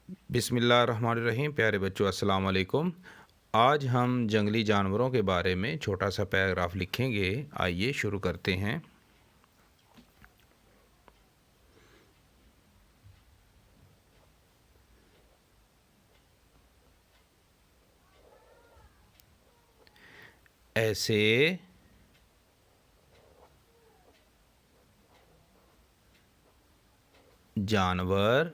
बिस्मिल्लाहिर्रहमानिर्रहीम। प्यारे बच्चों, अस्सलाम वालेकुम। आज हम जंगली जानवरों के बारे में छोटा सा पैराग्राफ लिखेंगे। आइए शुरू करते हैं। ऐसे जानवर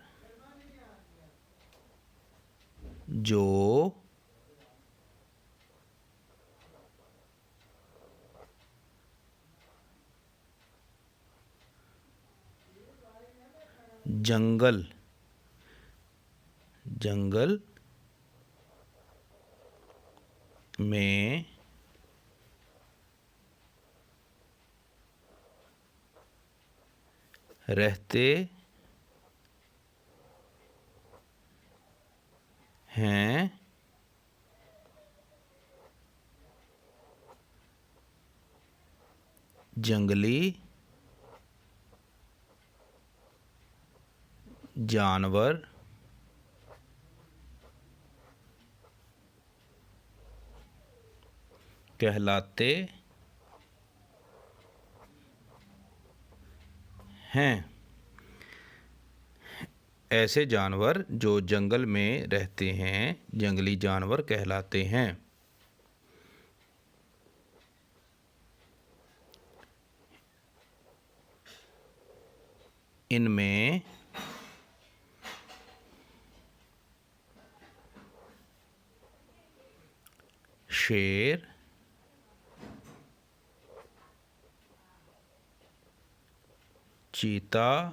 जो जंगल में रहते हैं जंगली जानवर कहलाते हैं। ऐसे जानवर जो जंगल में रहते हैं जंगली जानवर कहलाते हैं। इनमें शेर, चीता,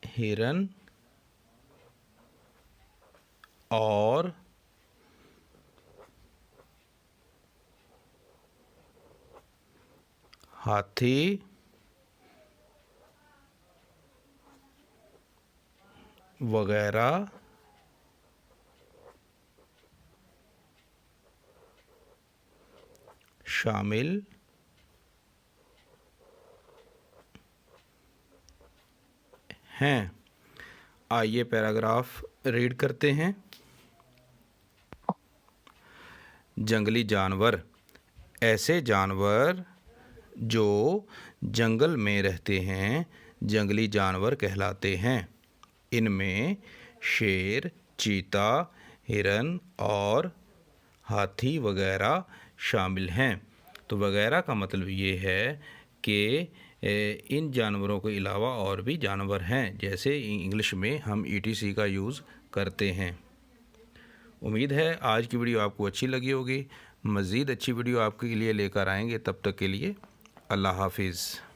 हिरन और हाथी वगैरह शामिल हैं। आइए पैराग्राफ रीड करते हैं। जंगली जानवर। ऐसे जानवर जो जंगल में रहते हैं जंगली जानवर कहलाते हैं। इनमें शेर, चीता, हिरन और हाथी वगैरह शामिल हैं। तो वगैरह का मतलब ये है कि इन जानवरों के अलावा और भी जानवर हैं, जैसे इंग्लिश में हम ETC का यूज़ करते हैं। उम्मीद है आज की वीडियो आपको अच्छी लगी होगी। मज़ीद अच्छी वीडियो आपके लिए लेकर आएंगे। तब तक के लिए अल्लाह हाफिज़।